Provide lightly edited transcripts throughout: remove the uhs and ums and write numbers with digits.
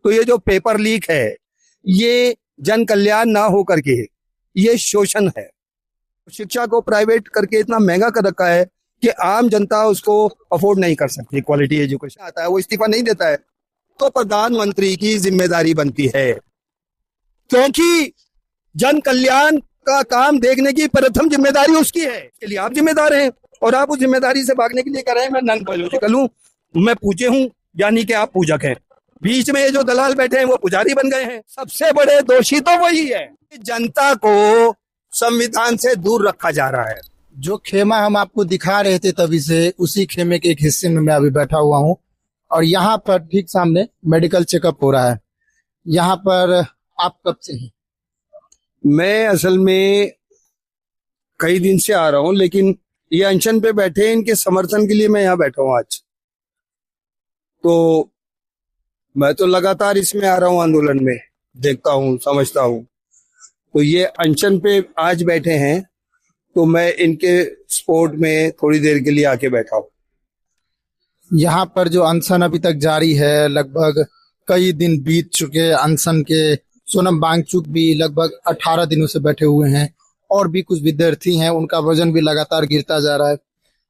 तो ये जो पेपर लीक है ये जन कल्याण ना हो करके ये शोषण है। शिक्षा को प्राइवेट करके इतना महंगा कर रखा है कि आम जनता उसको अफोर्ड नहीं कर सकती। क्वालिटी एजुकेशन आता है वो इस्तीफा नहीं देता है तो प्रधानमंत्री की जिम्मेदारी बनती है, क्योंकि जन कल्याण का काम देखने की प्रथम जिम्मेदारी उसकी है। इसके लिए आप जिम्मेदार हैं और आप उस जिम्मेदारी से भागने के लिए कह रहे हैं मैं नॉन पॉलिटिकल हूं, मैं पूज्य हूं, यानी कि आप पूजक हैं। बीच में ये जो दलाल बैठे हैं वो पुजारी बन गए हैं। सबसे बड़े दोषी तो वही है। जनता को संविधान से दूर रखा जा रहा है। जो खेमा हम आपको दिखा रहे थे तभी से उसी खेमे के एक हिस्से में मैं अभी बैठा हुआ हूँ और यहाँ पर ठीक सामने मेडिकल चेकअप हो रहा है। यहाँ पर आप कब से हैं? मैं असल में कई दिन से आ रहा हूँ, लेकिन ये अनशन पे बैठे हैं, इनके समर्थन के लिए मैं यहाँ बैठा हूँ आज। तो मैं तो लगातार इसमें आ रहा हूँ, आंदोलन में देखता हूँ, समझता हूँ। तो ये अनशन पे आज बैठे हैं तो मैं इनके सपोर्ट में थोड़ी देर के लिए आके बैठा हूँ। यहाँ पर जो अनशन अभी तक जारी है, लगभग कई दिन बीत चुके अनशन के। सोनम वांगचुक भी लगभग 18 दिनों से बैठे हुए हैं और भी कुछ विद्यार्थी हैं, उनका वजन भी लगातार गिरता जा रहा है।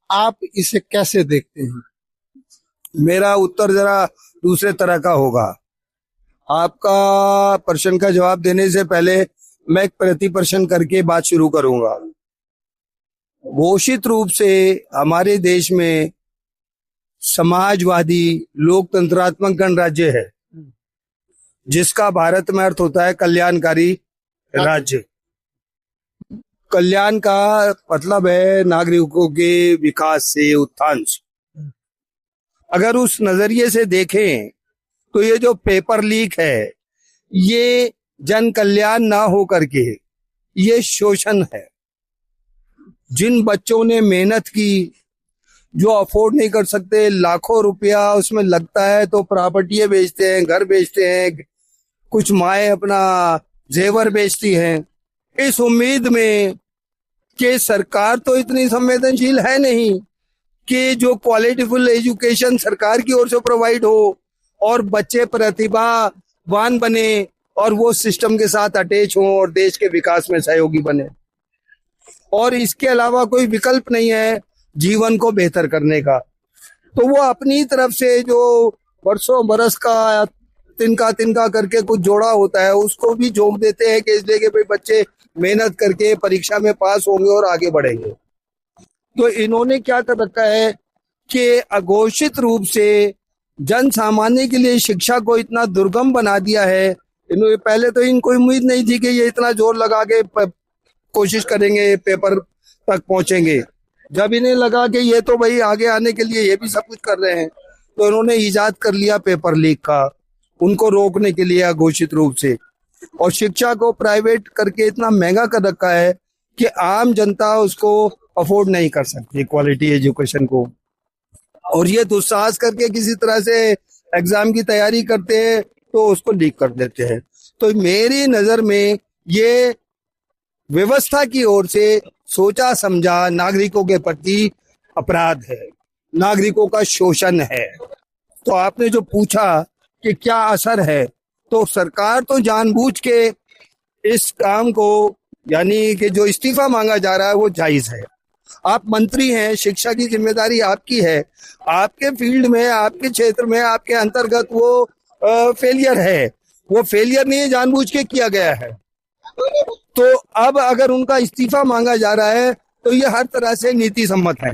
आप इसे कैसे देखते हैं? मेरा उत्तर जरा दूसरे तरह का होगा। आपका प्रश्न का जवाब देने से पहले मैं एक प्रति प्रश्न करके बात शुरू करूंगा। घोषित रूप से हमारे देश में समाजवादी लोकतंत्रात्मक गणराज्य है, जिसका भारत में अर्थ होता है कल्याणकारी राज्य। कल्याण का मतलब है नागरिकों के विकास से, उत्थान से। अगर उस नजरिए से देखें तो ये जो पेपर लीक है ये जन कल्याण ना हो करके ये शोषण है। जिन बच्चों ने मेहनत की, जो अफोर्ड नहीं कर सकते, लाखों रुपया उसमें लगता है तो प्रॉपर्टी बेचते हैं, घर बेचते हैं, कुछ माएँ अपना जेवर बेचती हैं, इस उम्मीद में कि सरकार तो इतनी संवेदनशील है नहीं कि जो क्वालिटीफुल एजुकेशन सरकार की ओर से प्रोवाइड हो और बच्चे प्रतिभावान बने और वो सिस्टम के साथ अटैच हों और देश के विकास में सहयोगी बने। और इसके अलावा कोई विकल्प नहीं है जीवन को बेहतर करने का। तो वो अपनी तरफ से जो बरसों बरस का तिनका करके कुछ जोड़ा होता है उसको भी जोड़ देते हैं कि इसलिए कि भाई बच्चे मेहनत करके परीक्षा में पास होंगे और आगे बढ़ेंगे। तो इन्होंने क्या कर रखा है कि अघोषित रूप से जन सामान्य के लिए शिक्षा को इतना दुर्गम बना दिया है। इन्होंने पहले तो इनको उम्मीद नहीं थी कि ये इतना जोर लगा के कोशिश करेंगे, पेपर तक पहुंचेंगे। जब इन्हें लगा कि ये तो भाई आगे आने के लिए ये भी सब कुछ कर रहे हैं, तो इन्होंने इजाद कर लिया पेपर लीक का, उनको रोकने के लिए अघोषित रूप से। और शिक्षा को प्राइवेट करके इतना महंगा कर रखा है कि आम जनता उसको अफोर्ड नहीं कर सकती, क्वालिटी एजुकेशन को। और ये दुस्साहस करके किसी तरह से एग्जाम की तैयारी करते हैं तो उसको लीक कर देते हैं। तो मेरी नजर में ये व्यवस्था की ओर से सोचा समझा नागरिकों के प्रति अपराध है, नागरिकों का शोषण है। तो आपने जो पूछा कि क्या असर है, तो सरकार तो जानबूझ के इस काम को, यानी कि जो इस्तीफा मांगा जा रहा है वो जायज है। आप मंत्री हैं, शिक्षा की जिम्मेदारी आपकी है, आपके फील्ड में, आपके क्षेत्र में, आपके अंतर्गत वो फेलियर है, वो फेलियर नहीं जानबूझ के किया गया है। तो अब अगर उनका इस्तीफा मांगा जा रहा है तो ये हर तरह से नीति सम्मत है।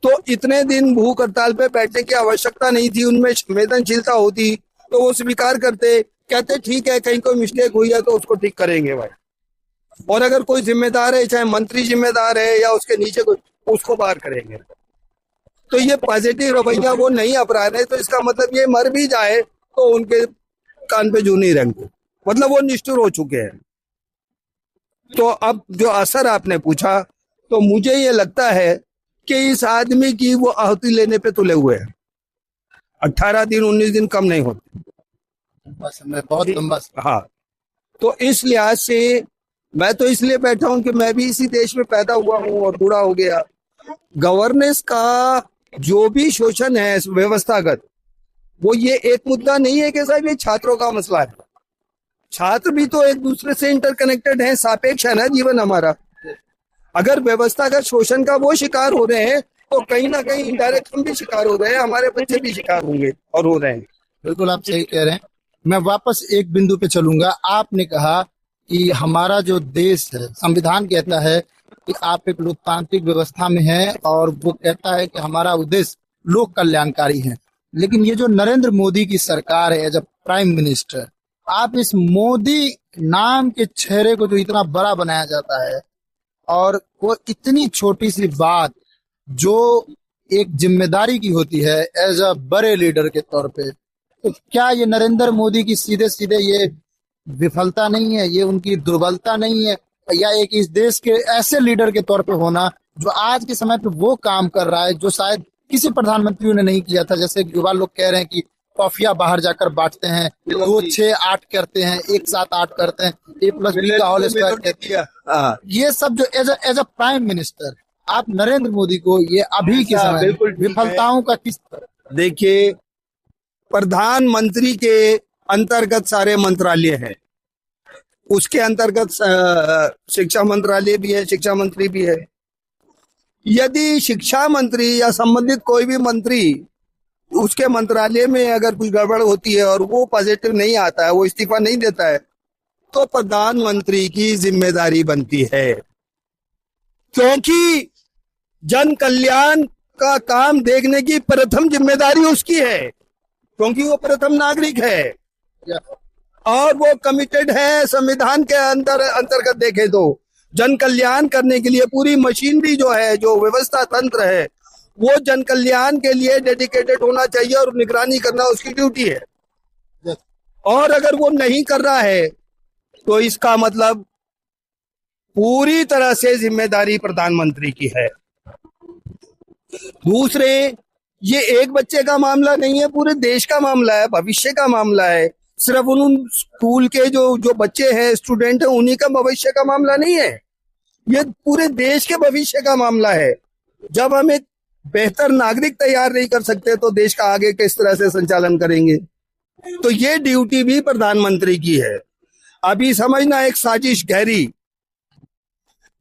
तो इतने दिन भूख हड़ताल पे बैठने की आवश्यकता नहीं थी, उनमें संवेदनशीलता होती तो वो स्वीकार करते, कहते ठीक है कहीं कोई मिस्टेक हुई है तो उसको ठीक करेंगे भाई। और अगर कोई जिम्मेदार है, चाहे मंत्री जिम्मेदार है या उसके नीचे कोई, उसको बाहर करेंगे। तो ये पॉजिटिव रवैया वो नहीं अपना रहे, तो इसका मतलब ये मर भी जाए तो उनके कान पे जू नहीं रेंगते, मतलब वो निष्ठुर हो चुके हैं। तो अब जो असर आपने पूछा, तो मुझे ये लगता है कि इस आदमी की वो आहुति लेने पे तुले हुए हैं। 18 दिन 19 दिन कम नहीं होते, बहुत लंबा। हाँ, तो इस लिहाज से मैं तो इसलिए बैठा हूं कि मैं भी इसी देश में पैदा हुआ हूं और बूढ़ा हो गया। गवर्नेंस का जो भी शोषण है व्यवस्थागत, वो ये एक मुद्दा नहीं है कि साहब ये छात्रों का मसला है। छात्र भी तो एक दूसरे से इंटरकनेक्टेड है, सापेक्ष है ना जीवन हमारा। अगर व्यवस्था का शोषण का वो शिकार हो रहे हैं तो कहीं ना कहीं इनडायरेक्ट हम भी शिकार हो रहे हैं, हमारे बच्चे भी शिकार होंगे और हो रहे हैं। बिल्कुल आप सही कह रहे हैं। मैं वापस एक बिंदु पे चलूंगा। आपने कहा कि हमारा जो देश है, संविधान कहता है कि आप एक लोकतांत्रिक व्यवस्था में हैं और वो कहता है कि हमारा उद्देश्य लोक कल्याणकारी है। लेकिन ये जो नरेंद्र मोदी की सरकार है एज अ प्राइम मिनिस्टर, आप इस मोदी नाम के चेहरे को जो इतना बड़ा बनाया जाता है और वो इतनी छोटी सी बात जो एक जिम्मेदारी की होती है एज अ बड़े लीडर के तौर पे, तो क्या ये नरेंद्र मोदी की सीधे सीधे ये विफलता नहीं है, ये उनकी दुर्बलता नहीं है, या एक इस देश के ऐसे लीडर के तौर पे होना जो आज के समय पे वो काम कर रहा है जो शायद किसी प्रधानमंत्री ने नहीं किया था? जैसे युवा लोग कह रहे हैं कि कॉफिया बाहर जाकर बांटते हैं, 2 6 8 करते हैं, 1 7 8 करते हैं, A+B का होल स्क्वायर कहती है। ये सब जो एज अ प्राइम मिनिस्टर आप नरेंद्र मोदी को ये अभी के समय विफलताओं का किस तरह? देखिए, प्रधानमंत्री के अंतर्गत सारे मंत्रालय हैं, उसके अंतर्गत शिक्षा मंत्रालय भी है, शिक्षा मंत्री भी है। यदि शिक्षा मंत्री या संबंधित कोई भी मंत्री उसके मंत्रालय में अगर कुछ गड़बड़ होती है और वो पॉजिटिव नहीं आता है, वो इस्तीफा नहीं देता है, तो प्रधानमंत्री की जिम्मेदारी बनती है, क्योंकि जन कल्याण का काम देखने की प्रथम जिम्मेदारी उसकी है, क्योंकि वो प्रथम नागरिक है और वो कमिटेड है। संविधान के अंतर्गत देखे तो जन कल्याण करने के लिए पूरी मशीनरी जो है, जो व्यवस्था तंत्र है, वो जन कल्याण के लिए डेडिकेटेड होना चाहिए और निगरानी करना उसकी ड्यूटी है। और अगर वो नहीं कर रहा है तो इसका मतलब पूरी तरह से जिम्मेदारी प्रधानमंत्री की है। दूसरे, ये एक बच्चे का मामला नहीं है, पूरे देश का मामला है, भविष्य का मामला है। सिर्फ उन स्कूल के जो बच्चे हैं, स्टूडेंट हैं, उन्हीं का भविष्य का मामला नहीं है, ये पूरे देश के भविष्य का मामला है। जब हम एक बेहतर नागरिक तैयार नहीं कर सकते तो देश का आगे किस तरह से संचालन करेंगे? तो ये ड्यूटी भी प्रधानमंत्री की है। अभी समझना, एक साजिश गहरी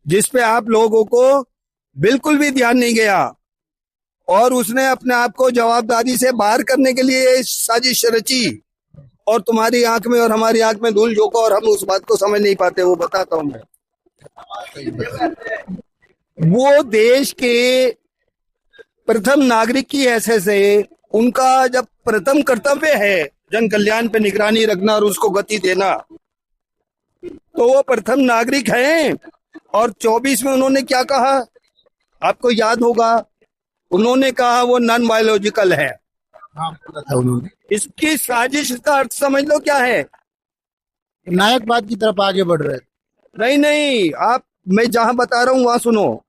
जिसपे आप लोगों को बिल्कुल भी ध्यान नहीं गया और उसने अपने आप को जवाबदारी से बाहर करने के लिए साजिश रची और तुम्हारी आंख में और हमारी आंख में धूल झोंका और हम उस बात को समझ नहीं पाते। वो बताता हूं मैं। वो देश के प्रथम नागरिक की हैसियत से उनका जब प्रथम कर्तव्य है जन कल्याण पे निगरानी रखना और उसको गति देना, तो वो प्रथम नागरिक हैं। और 24 में उन्होंने क्या कहा, आपको याद होगा, उन्होंने कहा वो नॉन बायोलॉजिकल है। उन्होंने इसकी साजिश का अर्थ समझ लो क्या है। नायकवाद की तरफ आगे बढ़ रहे। नहीं, आप, मैं जहां बता रहा हूं वहां सुनो।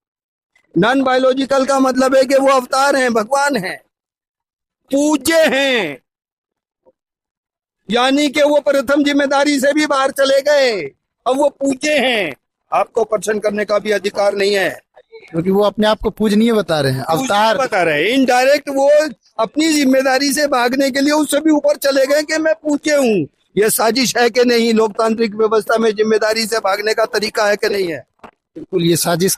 नॉन बायोलॉजिकल का मतलब है कि वो अवतार हैं, भगवान हैं, पूज्य हैं, यानी कि वो प्रथम जिम्मेदारी से भी बाहर चले गए, अब वो पूज्य हैं। आपको प्रश्न करने का भी अधिकार नहीं है, क्योंकि वो अपने आप को पूजनीय बता रहे हैं, अवतार बता रहे हैं। इनडायरेक्ट वो अपनी जिम्मेदारी से भागने के लिए उससे भी ऊपर चले गए कि मैं पूज्य हूँ। ये साजिश है कि नहीं? लोकतांत्रिक व्यवस्था में जिम्मेदारी से भागने का तरीका है कि नहीं है? बिल्कुल, ये साजिश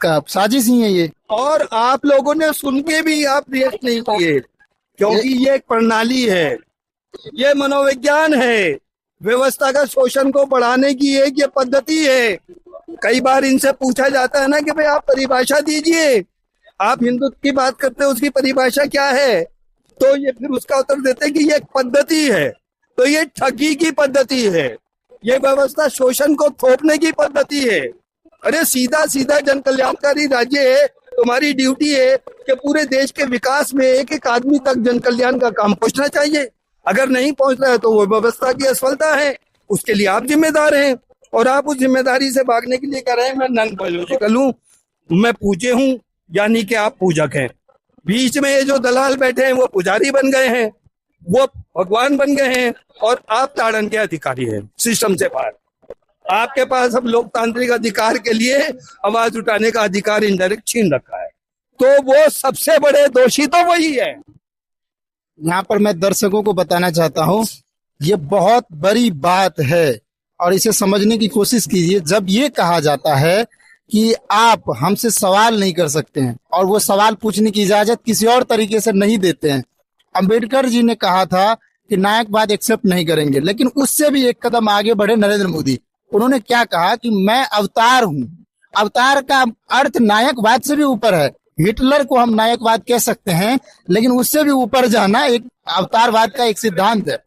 ही है ये। और आप लोगों ने सुन के भी आप रिएक्ट नहीं किए, क्योंकि ये एक प्रणाली है, ये मनोविज्ञान है, व्यवस्था का शोषण को बढ़ाने की एक ये पद्धति है। कई बार इनसे पूछा जाता है ना कि भाई आप परिभाषा दीजिए, आप हिंदुत्व की बात करते हैं, उसकी परिभाषा क्या है? तो ये फिर उसका उत्तर देते हैं कि ये एक पद्धति है। तो ये ठगी की पद्धति है, ये व्यवस्था शोषण को थोपने की पद्धति है। अरे सीधा सीधा जन कल्याणकारी राज्य है, तुम्हारी ड्यूटी है कि पूरे देश के विकास में एक एक आदमी तक जन कल्याण का काम पहुंचना चाहिए। अगर नहीं पहुंच रहा है तो वो व्यवस्था की असफलता है, उसके लिए आप जिम्मेदार हैं। और आप उस जिम्मेदारी से भागने के लिए कह रहे हैं मैं नॉन बायोलॉजिकल हूँ, मैं पूज्य हूँ, यानी कि आप पूजक हैं। बीच में ये जो दलाल बैठे हैं वो पुजारी बन गए हैं, वो भगवान बन गए हैं और आप ताड़न के अधिकारी हैं सिस्टम से बाहर। आपके पास अब लोकतांत्रिक अधिकार के लिए आवाज उठाने का अधिकार इनडायरेक्ट छीन रखा है। तो वो सबसे बड़े दोषी तो वही है। यहाँ पर मैं दर्शकों को बताना चाहता हूँ, ये बहुत बड़ी बात है और इसे समझने की कोशिश कीजिए। जब ये कहा जाता है कि आप हमसे सवाल नहीं कर सकते हैं और वो सवाल पूछने की इजाजत किसी और तरीके से नहीं देते हैं। अंबेडकर जी ने कहा था कि नायकवाद एक्सेप्ट नहीं करेंगे, लेकिन उससे भी एक कदम आगे बढ़े नरेंद्र मोदी। उन्होंने क्या कहा कि मैं अवतार हूं। अवतार का अर्थ नायकवाद से भी ऊपर है। हिटलर को हम नायकवाद कह सकते हैं, लेकिन उससे भी ऊपर जाना एक अवतारवाद का एक सिद्धांत है।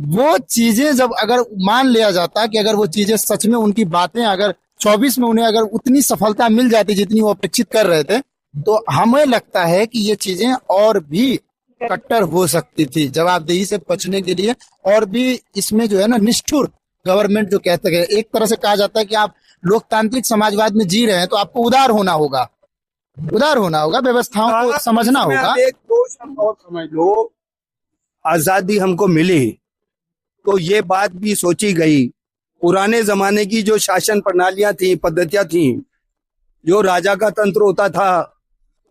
वो चीजें जब अगर मान लिया जाता कि अगर वो चीजें सच में, उनकी बातें अगर 24 में उन्हें अगर उतनी सफलता मिल जाती जितनी वो अपेक्षित कर रहे थे, तो हमें लगता है कि ये चीजें और भी कट्टर हो सकती थी जवाबदेही से बचने के लिए। और भी इसमें जो है ना, निष्ठुर गवर्नमेंट जो कहते हैं, एक तरह से कहा जाता है कि आप लोकतांत्रिक समाजवाद में जी रहे हैं तो आपको उदार होना होगा, व्यवस्थाओं को समझना होगा। एक दो शब्द और समझ लो, आजादी हमको मिली तो ये बात भी सोची गई, पुराने जमाने की जो शासन प्रणालियां थी, पद्धतियां थी, जो राजा का तंत्र होता था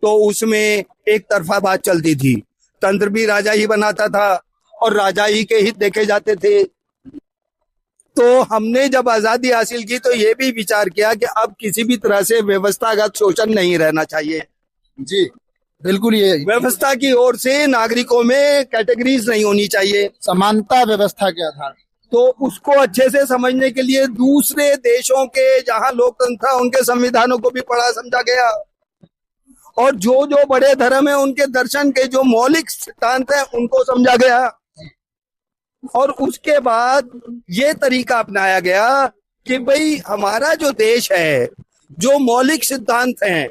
तो उसमें एक तरफा बात चलती थी। तंत्र भी राजा ही बनाता था और राजा ही के हित देखे जाते थे। तो हमने जब आजादी हासिल की तो ये भी विचार किया कि अब किसी भी तरह से व्यवस्थागत शोषण नहीं रहना चाहिए। जी बिल्कुल, ये व्यवस्था की ओर से नागरिकों में कैटेगरीज नहीं होनी चाहिए, समानता व्यवस्था के आधार। तो उसको अच्छे से समझने के लिए दूसरे देशों के जहां लोकतंत्र था उनके संविधानों को भी पढ़ा समझा गया, और जो जो बड़े धर्म है उनके दर्शन के जो मौलिक सिद्धांत है उनको समझा गया। और उसके बाद ये तरीका अपनाया गया कि भाई हमारा जो देश है, जो मौलिक सिद्धांत हैं,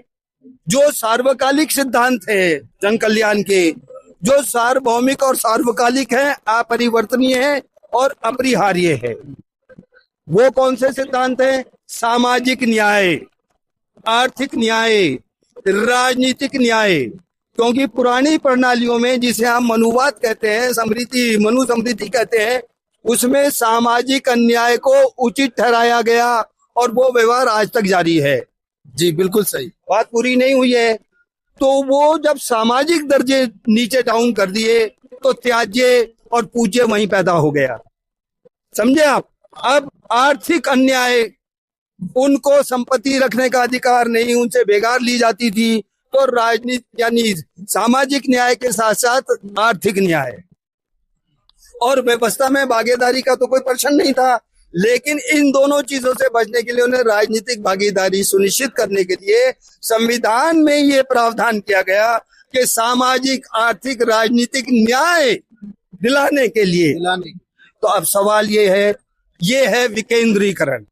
जो सार्वकालिक सिद्धांत है जन कल्याण के, जो सार्वभौमिक और सार्वकालिक है, अपरिवर्तनीय है और अपरिहार्य है, वो कौन से सिद्धांत हैं? सामाजिक न्याय, आर्थिक न्याय, राजनीतिक न्याय। क्योंकि पुरानी प्रणालियों में, जिसे हम मनुवाद कहते हैं, समृद्धि, मनु समृद्धि कहते हैं, उसमें सामाजिक अन्याय को उचित ठहराया गया और वो व्यवहार आज तक जारी है। जी बिल्कुल सही बात पूरी नहीं हुई है। तो वो जब सामाजिक दर्जे नीचे डाउन कर दिए तो त्याज्य और पूज्य वहीं पैदा हो गया, समझे आप। अब आर्थिक अन्याय, उनको संपत्ति रखने का अधिकार नहीं, उनसे बेगार ली जाती थी, तो राजनीति यानी सामाजिक न्याय के साथ साथ आर्थिक न्याय और व्यवस्था में भागीदारी का तो कोई प्रश्न नहीं था। लेकिन इन दोनों चीजों से बचने के लिए उन्हें राजनीतिक भागीदारी सुनिश्चित करने के लिए संविधान में ये प्रावधान किया गया कि सामाजिक, आर्थिक, राजनीतिक न्याय दिलाने के लिए। तो अब सवाल ये है विकेंद्रीकरण।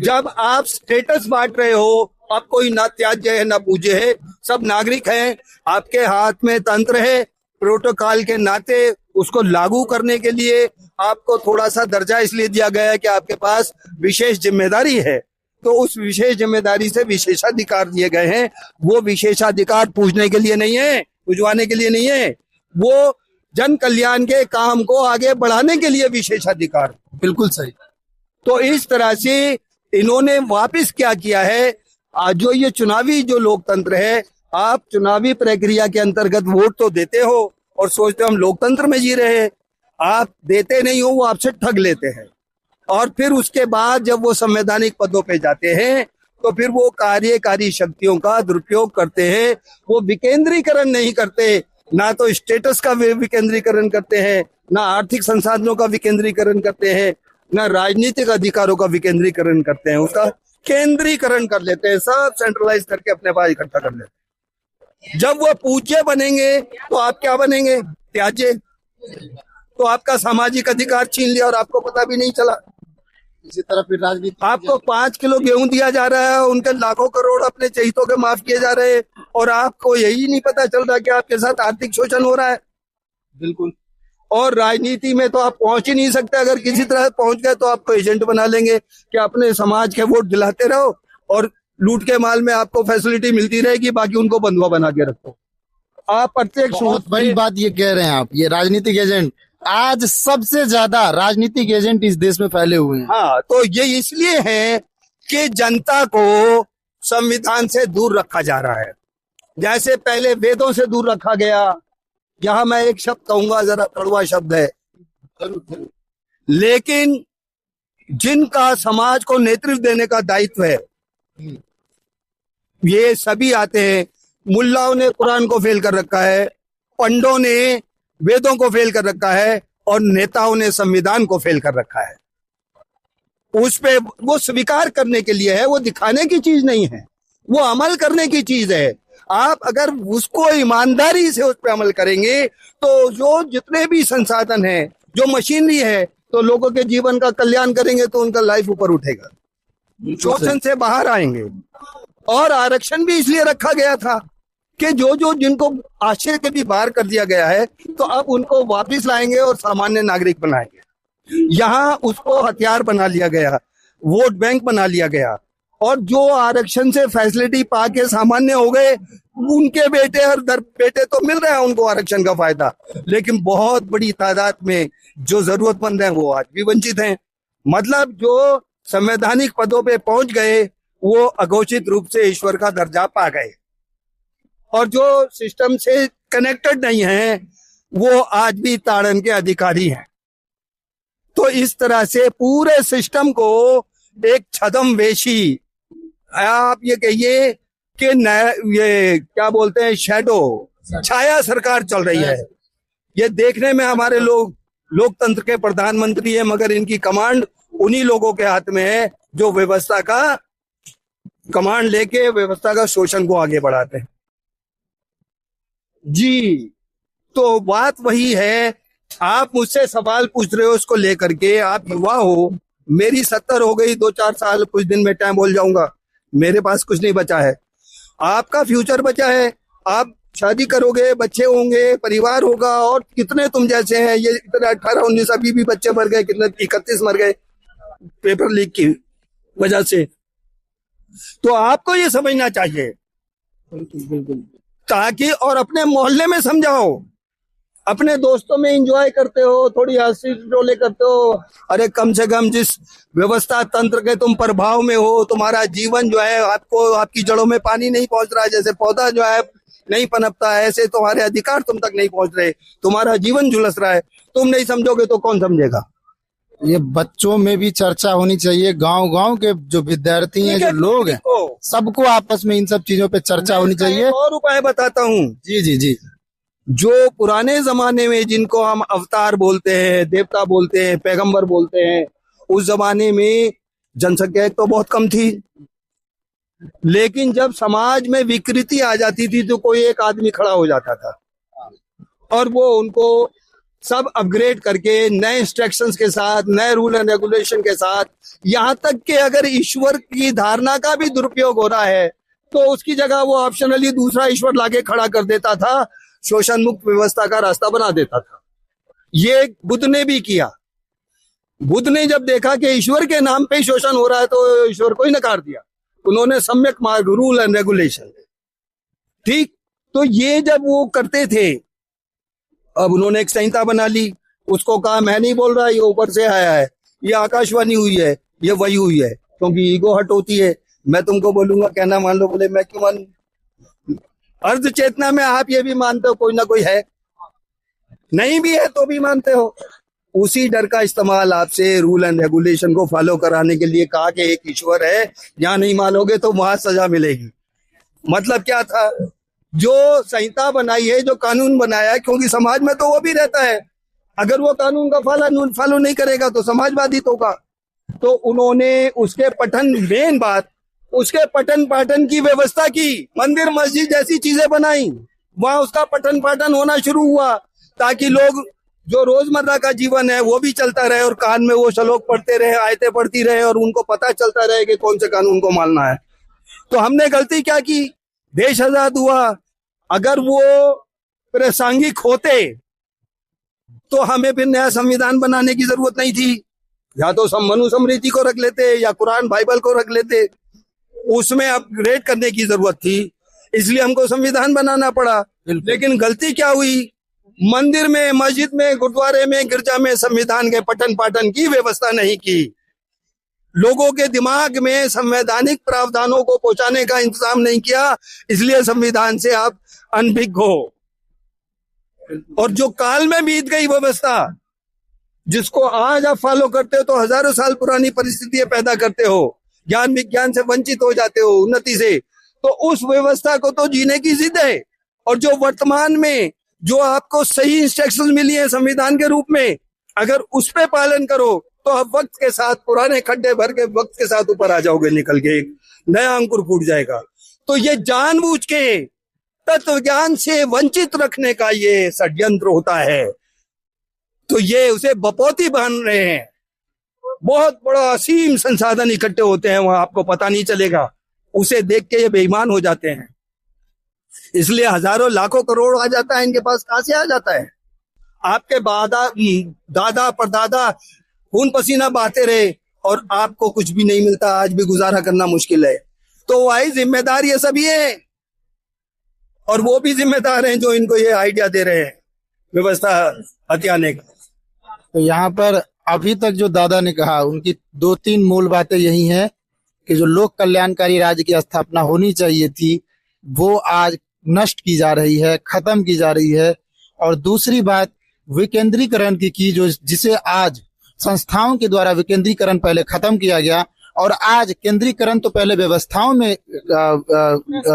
जब आप स्टेटस बांट रहे हो, अब कोई ना त्याज्य है ना पूज्य है, सब नागरिक हैं, आपके हाथ में तंत्र है, प्रोटोकॉल के नाते उसको लागू करने के लिए आपको थोड़ा सा दर्जा इसलिए दिया गया है कि आपके पास विशेष जिम्मेदारी है, तो उस विशेष जिम्मेदारी से विशेषाधिकार दिए गए हैं। वो विशेषाधिकार पूछने के लिए नहीं है, पुजवाने के लिए नहीं है, वो जन कल्याण के काम को आगे बढ़ाने के लिए विशेषाधिकार। बिल्कुल सही। तो इस तरह से इन्होंने वापस क्या किया है, जो ये चुनावी जो लोकतंत्र है, आप चुनावी प्रक्रिया के अंतर्गत वोट तो देते हो और सोचते हो हम लोकतंत्र में जी रहे हैं, आप देते नहीं हो, वो आपसे ठग लेते हैं। और फिर उसके बाद जब वो संवैधानिक पदों पे जाते हैं तो फिर वो कार्यकारी शक्तियों का दुरुपयोग करते हैं। वो विकेंद्रीकरण नहीं करते, ना तो स्टेटस का विकेंद्रीकरण करते हैं, ना आर्थिक संसाधनों का विकेंद्रीकरण करते हैं, ना राजनीतिक अधिकारों का विकेंद्रीकरण करते हैं, उसका केंद्रीकरण कर लेते हैं, सब सेंट्रलाइज करके अपने पास इकट्ठा कर लेते हैं। जब वो पूज्य बनेंगे तो आप क्या बनेंगे? त्याज्य। तो आपका सामाजिक अधिकार छीन लिया और आपको पता भी नहीं चला। इसी तरह फिर राजनीति, आपको 5 किलो गेहूं दिया जा रहा है, उनके लाखों करोड़ अपने चहितों के माफ किए जा रहे हैं और आपको यही नहीं पता चल रहा कि आपके साथ आर्थिक शोषण हो रहा है। बिल्कुल। और राजनीति में तो आप पहुंच ही नहीं सकते, अगर किसी तरह पहुंच गए तो आपको एजेंट बना लेंगे कि अपने समाज के वोट दिलाते रहो और लूट के माल में आपको फैसिलिटी मिलती रहेगी, बाकी उनको बंधुआ बना के रखो। आप प्रत्यक्ष, बहुत बड़ी बात ये कह रहे हैं आप, ये राजनीतिक एजेंट, आज सबसे ज्यादा राजनीतिक एजेंट इस देश में फैले हुए हैं। हाँ, तो ये इसलिए है कि जनता को संविधान से दूर रखा जा रहा है। जैसे पहले वेदों से दूर रखा गया, यहाँ मैं एक शब्द कहूंगा, जरा कड़वा शब्द है, लेकिन जिनका समाज को नेतृत्व देने का दायित्व है, ये सभी आते हैं। मुल्लाओं ने कुरान को फेल कर रखा है, पंडों ने वेदों को फेल कर रखा है, और नेताओं ने संविधान को फेल कर रखा है। उस पे वो स्वीकार करने के लिए है, वो दिखाने की चीज नहीं है, वो अमल करने की चीज है। आप अगर उसको ईमानदारी से उस पर अमल करेंगे तो जो जितने भी संसाधन हैं, जो मशीनरी है, तो लोगों के जीवन का कल्याण करेंगे, तो उनका लाइफ ऊपर उठेगा, शोषण से बाहर आएंगे। और आरक्षण भी इसलिए रखा गया था कि जो जिनको आश्रय के भी बाहर कर दिया गया है, तो अब उनको वापस लाएंगे और सामान्य नागरिक बनाएंगे। यहाँ उसको हथियार बना लिया गया, वोट बैंक बना लिया गया, और जो आरक्षण से फैसिलिटी पाके सामान्य हो गए, उनके बेटे और दर बेटे तो मिल रहा है उनको आरक्षण का फायदा, लेकिन बहुत बड़ी तादाद में जो जरूरतमंद है वो आज भी वंचित हैं। मतलब जो संवैधानिक पदों पे पहुंच गए वो अघोषित रूप से ईश्वर का दर्जा पा गए, और जो सिस्टम से कनेक्टेड नहीं है वो आज भी ताड़न के अधिकारी हैं। तो इस तरह से पूरे सिस्टम को एक छद्मवेशी, आप ये कहिए कि ये क्या बोलते हैं, शैडो, छाया सरकार चल रही है। ये देखने में हमारे लोकतंत्र के प्रधानमंत्री है, मगर इनकी कमांड उन्हीं लोगों के हाथ में है जो व्यवस्था का कमांड लेके व्यवस्था का शोषण को आगे बढ़ाते हैं। जी, तो बात वही है। आप मुझसे सवाल पूछ रहे हो उसको लेकर के, आप युवा हो, मेरी 70 हो गई, 2-4 साल कुछ दिन में टाइम बोल जाऊंगा, मेरे पास कुछ नहीं बचा है। आपका फ्यूचर बचा है, आप शादी करोगे, बच्चे होंगे, परिवार होगा, और कितने तुम जैसे हैं, ये इतने 18-19 अभी भी बच्चे मर गए, कितने 31 मर गए पेपर लीक की वजह से। तो आपको ये समझना चाहिए ताकि, और अपने मोहल्ले में समझाओ, अपने दोस्तों में एंजॉय करते हो, थोड़ी हंसी टोले करते हो, अरे कम से कम जिस व्यवस्था तंत्र के तुम प्रभाव में हो, तुम्हारा जीवन जो है, आपको आपकी जड़ों में पानी नहीं पहुंच रहा है, जैसे पौधा जो है नहीं पनपता है, ऐसे तुम्हारे अधिकार तुम तक नहीं पहुंच रहे, तुम्हारा जीवन झुलस रहा है। तुम नहीं समझोगे तो कौन समझेगा। ये बच्चों में भी चर्चा होनी चाहिए, गांव-गांव के जो विद्यार्थी हैं, जो लोग हैं, सबको आपस में इन सब चीजों पे चर्चा होनी चाहिए। और उपाय बताता हूँ। जी जी जी। जो पुराने जमाने में जिनको हम अवतार बोलते हैं, देवता बोलते हैं, पैगंबर बोलते हैं, उस जमाने में जनसंख्या तो बहुत कम थी, लेकिन जब समाज में विकृति आ जाती थी तो कोई एक आदमी खड़ा हो जाता था, और वो उनको सब अपग्रेड करके नए इंस्ट्रक्शंस के साथ, नए रूल एंड रेगुलेशन के साथ, यहाँ तक कि अगर ईश्वर की धारणा का भी दुरुपयोग हो रहा है तो उसकी जगह वो ऑप्शनली दूसरा ईश्वर लाके खड़ा कर देता था, शोषण मुक्त व्यवस्था का रास्ता बना देता था। ये बुद्ध ने भी किया। बुद्ध ने जब देखा कि ईश्वर के नाम पे शोषण हो रहा है तो ईश्वर को ही नकार दिया, उन्होंने सम्यक मार्ग, रूल एंड रेगुलेशन, ठीक। तो ये जब वो करते थे, अब उन्होंने एक संहिता बना ली, उसको कहा मैं नहीं बोल रहा, ये ऊपर से आया है, ये आकाशवाणी हुई है, ये वही हुई है, क्योंकि ईगो हट होती है। मैं तुमको बोलूंगा, कहना मान लो, बोले मैं क्यों मानूं। अर्ध चेतना में आप ये भी मानते हो कोई ना कोई है, नहीं भी है तो भी मानते हो। उसी डर का इस्तेमाल आपसे रूल एंड रेगुलेशन को फॉलो कराने के लिए कहा कि एक ईश्वर है, यहाँ नहीं मानोगे तो वहां सजा मिलेगी। मतलब क्या था, जो संहिता बनाई है, जो कानून बनाया है, क्योंकि समाज में तो वो भी रहता है, अगर वो कानून का फॉलो नहीं करेगा तो समाजवादी होगा। तो उन्होंने उसके मेन बात, उसके पठन पाठन की व्यवस्था की, मंदिर मस्जिद जैसी चीजें बनाई, वहां उसका पठन पाठन होना शुरू हुआ, ताकि लोग जो रोजमर्रा का जीवन है वो भी चलता रहे, और कान में वो श्लोक पढ़ते रहे, आयतें पढ़ती रहे, और उनको पता चलता रहे कि कौन से कानून को मानना है। तो हमने गलती क्या की, देश आजाद हुआ, अगर वो प्रासंगिक होते तो हमें फिर नया संविधान बनाने की जरूरत नहीं थी, या तो मनु स्मृति को रख लेते या कुरान बाइबल को रख लेते, उसमें अपग्रेड करने की जरूरत थी, इसलिए हमको संविधान बनाना पड़ा। लेकिन गलती क्या हुई, मंदिर में, मस्जिद में, गुरुद्वारे में, गिरजा में संविधान के पठन पाठन की व्यवस्था नहीं की, लोगों के दिमाग में संवैधानिक प्रावधानों को पहुंचाने का इंतजाम नहीं किया, इसलिए संविधान से आप अनभिज्ञ हो। और जो काल में बीत गई व्यवस्था, जिसको आज आप फॉलो करते हो तो हजारों साल पुरानी परिस्थितियां पैदा करते हो, ज्ञान विज्ञान से वंचित हो जाते हो, उन्नति से, तो उस व्यवस्था को तो जीने की जिद है। और जो वर्तमान में जो आपको सही इंस्ट्रक्शंस मिली है संविधान के रूप में, अगर उस पे पालन करो तो आप वक्त के साथ पुराने खड्डे भर के वक्त के साथ ऊपर आ जाओगे, निकल के एक नया अंकुर फूट जाएगा। तो ये जानबूझ के तत्व ज्ञान से वंचित रखने का ये षड्यंत्र होता है। तो ये उसे बपौती बन रहे हैं। बहुत बड़ा असीम संसाधन इकट्ठे होते हैं वहां, आपको पता नहीं चलेगा, उसे देख के ये बेईमान हो जाते हैं। इसलिए हजारों लाखों करोड़ आ जाता है इनके पास। कहां से आ जाता है? आपके दादा परदादा खून पसीना बहाते रहे और आपको कुछ भी नहीं मिलता, आज भी गुजारा करना मुश्किल है। तो वही जिम्मेदार ये सभी है, और वो भी जिम्मेदार हैं जो इनको ये आइडिया दे रहे हैं व्यवस्था हथियाने का। तो यहाँ पर अभी तक जो दादा ने कहा, उनकी 2-3 मूल बातें यही हैं कि जो लोक कल्याणकारी राज्य की स्थापना होनी चाहिए थी वो आज नष्ट की जा रही है, खत्म की जा रही है। और दूसरी बात विकेंद्रीकरण की जो जिसे आज संस्थाओं के द्वारा विकेंद्रीकरण पहले खत्म किया गया, और आज केंद्रीकरण तो पहले व्यवस्थाओं में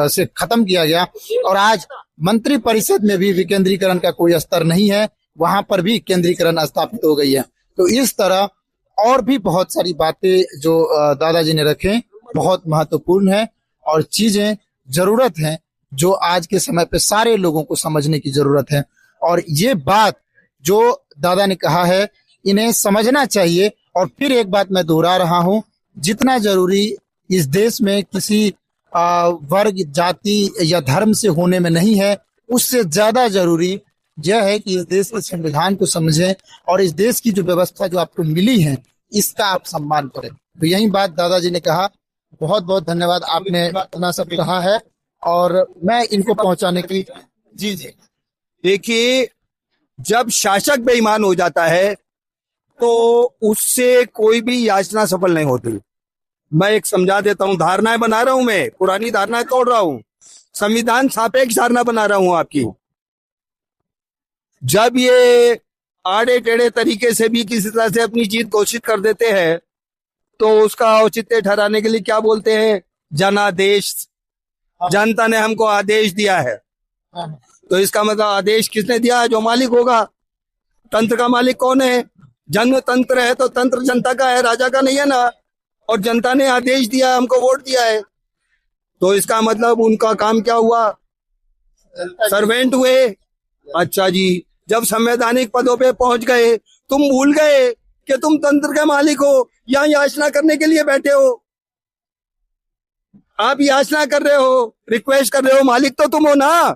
से खत्म किया गया, और आज मंत्री परिषद में भी विकेंद्रीकरण का कोई स्तर नहीं है, वहां पर भी केंद्रीकरण स्थापित हो गई है। तो इस तरह और भी बहुत सारी बातें जो दादाजी ने रखे बहुत महत्वपूर्ण है, और चीजें जरूरत है जो आज के समय पे सारे लोगों को समझने की जरूरत है। और ये बात जो दादा ने कहा है इन्हें समझना चाहिए। और फिर एक बात मैं दोहरा रहा हूं, जितना जरूरी इस देश में किसी वर्ग, जाति या धर्म से होने में नहीं है, उससे ज्यादा जरूरी यह है कि इस देश के संविधान को समझें और इस देश की जो व्यवस्था जो आपको मिली है इसका आप सम्मान करें। तो यही बात दादाजी ने कहा। बहुत बहुत धन्यवाद, आपने इतना सब कहा है और मैं इनको पहुंचाने की। जी जी, देखिए, जब शासक बेईमान हो जाता है तो उससे कोई भी याचना सफल नहीं होती। मैं एक समझा देता हूं, धारणाएं बना रहा हूं, मैं पुरानी धारणाएं तोड़ रहा हूं, संविधान सापेक्ष धारणा बना रहा हूं आपकी। जब ये आड़े टेढ़े तरीके से भी किसी तरह से अपनी जीत घोषित कर देते हैं तो उसका औचित्य ठहराने के लिए क्या बोलते हैं? जनादेश। जनता ने हमको आदेश दिया है। तो इसका मतलब आदेश किसने दिया है? जो मालिक होगा। तंत्र का मालिक कौन है? जन्म तंत्र है तो तंत्र जनता का है, राजा का नहीं है ना। और जनता ने आदेश दिया, हमको वोट दिया है, तो इसका मतलब उनका काम क्या हुआ? सर्वेंट हुए। अच्छा जी, जब संवैधानिक पदों पे पहुंच गए तुम भूल गए कि तुम तंत्र के मालिक हो, यहाँ याचना करने के लिए बैठे हो। आप याचना कर रहे हो, रिक्वेस्ट कर रहे हो, मालिक तो तुम हो ना।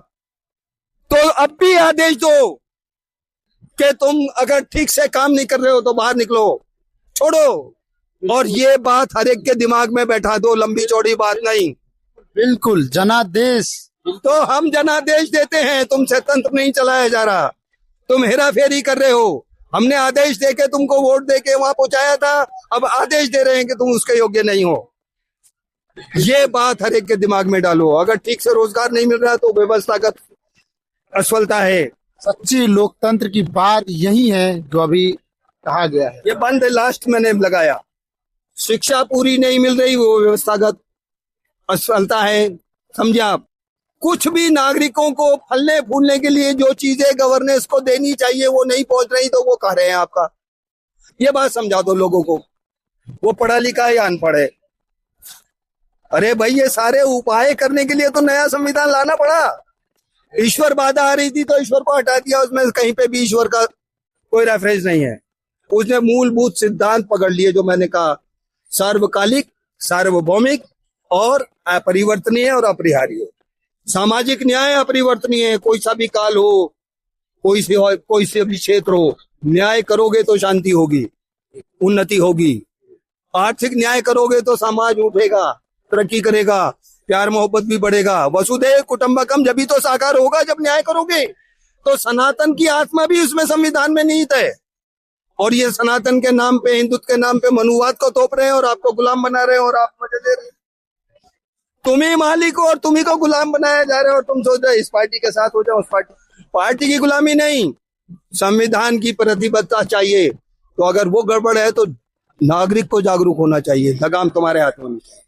तो अब भी आदेश दो कि तुम अगर ठीक से काम नहीं कर रहे हो तो बाहर निकलो, छोड़ो। और ये बात हर एक के दिमाग में बैठा दो, लंबी चौड़ी बात नहीं। बिल्कुल, जनादेश। तो हम जनादेश देते हैं, तुमसे तंत्र नहीं चलाया जा रहा, तुम हेरा फेरी कर रहे हो। हमने आदेश देके तुमको वोट देके वहां पहुंचाया था, अब आदेश दे रहे हैं कि तुम उसके योग्य नहीं हो। ये बात हर एक के दिमाग में डालो। अगर ठीक से रोजगार नहीं मिल रहा तो व्यवस्थागत असफलता है। सच्ची लोकतंत्र की बात यही है जो अभी कहा गया है। ये बंद लास्ट मैंने लगाया, शिक्षा पूरी नहीं मिल रही, वो व्यवस्थागत असफलता है। समझे आप? कुछ भी नागरिकों को फलने फूलने के लिए जो चीजें गवर्नेंस को देनी चाहिए वो नहीं पहुंच रही, तो वो कह रहे हैं आपका। ये बात समझा दो लोगों को, वो पढ़ा लिखा है या अनपढ़ है। अरे भाई, ये सारे उपाय करने के लिए तो नया संविधान लाना पड़ा। ईश्वर बाधा आ रही थी तो ईश्वर को हटा दिया, उसमें कहीं पे भी ईश्वर का कोई रेफरेंस नहीं है। उसने मूलभूत सिद्धांत पकड़ लिए जो मैंने कहा, सार्वकालिक, सार्वभौमिक और अपरिवर्तनीय और अपरिहार्य। सामाजिक न्याय अपरिवर्तनीय है, कोई सा भी काल हो, कोई से भी क्षेत्र हो, न्याय करोगे तो शांति होगी, उन्नति होगी। आर्थिक न्याय करोगे तो समाज उठेगा, तरक्की करेगा, प्यार मोहब्बत भी बढ़ेगा। वसुधैव कुटुंबकम जब भी तो साकार होगा जब न्याय करोगे। तो सनातन की आत्मा भी उसमें संविधान में निहित है। और ये सनातन के नाम पे, हिंदुत्व के नाम पे मनुवाद को थोप रहे हैं और आपको गुलाम बना रहे हैं और आप मजे दे रहे हैं। तुम ही मालिक हो और तुम ही को गुलाम बनाया जा रहे हो और तुम सोच रहे इस पार्टी के साथ हो जाओ, उस पार्टी। पार्टी की गुलामी नहीं, संविधान की प्रतिबद्धता चाहिए। तो अगर वो गड़बड़ है तो नागरिक को जागरूक होना चाहिए, लगाम तुम्हारे हाथ में होनी चाहिए,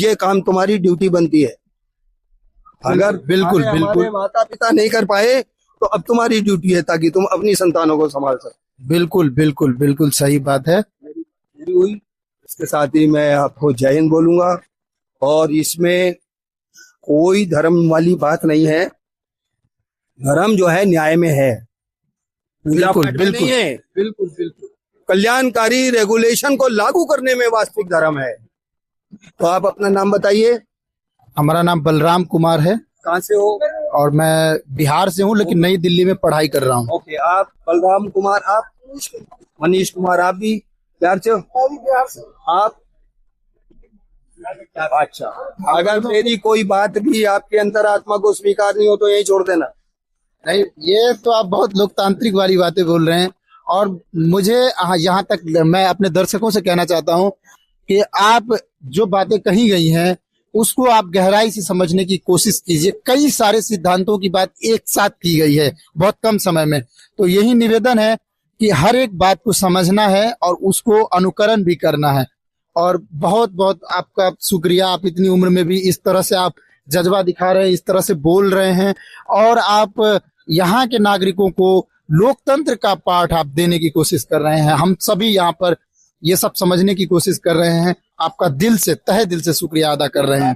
ये काम तुम्हारी ड्यूटी बनती है। अगर बिल्कुल बिल्कुल माता पिता नहीं कर पाए तो अब तुम्हारी ड्यूटी है, ताकि तुम अपनी संतानों को संभाल सको। बिल्कुल बिल्कुल बिल्कुल सही बात है। पूरी हुई। इसके साथ ही मैं आपको जय हिंद बोलूंगा, और इसमें कोई धर्म वाली बात नहीं है। धर्म जो है न्याय में है, पूजा बिल्कुल पाठ में बिल्कुल नहीं है। बिल्कुल बिल्कुल कल्याणकारी रेगुलेशन को लागू करने में वास्तविक धर्म है। तो आप अपना नाम बताइए। हमारा नाम बलराम कुमार है कहाँ से हो? और मैं बिहार से हूँ, लेकिन नई दिल्ली में पढ़ाई कर रहा हूँ। ओके, आप बलराम कुमार, आप मनीष कुमार, आप भी बिहार से हो? बिहार से। आप? अच्छा, अगर मेरी कोई बात भी आपके अंतरात्मा को स्वीकार नहीं हो तो यही छोड़ देना। नहीं, ये तो आप बहुत लोकतांत्रिक वाली बातें बोल रहे हैं। और मुझे यहाँ तक मैं अपने दर्शकों से कहना चाहता हूँ कि आप जो बातें कही गई हैं उसको आप गहराई से समझने की कोशिश कीजिए। कई सारे सिद्धांतों की बात एक साथ की गई है बहुत कम समय में। तो यही निवेदन है कि हर एक बात को समझना है और उसको अनुकरण भी करना है। और बहुत बहुत आपका शुक्रिया, आप इतनी उम्र में भी इस तरह से आप जज्बा दिखा रहे हैं, इस तरह से बोल रहे हैं, और आप यहाँ के नागरिकों को लोकतंत्र का पाठ आप देने की कोशिश कर रहे हैं। हम सभी यहाँ पर ये सब समझने की कोशिश कर रहे हैं। आपका दिल से, तहे दिल से शुक्रिया अदा कर रहे हैं।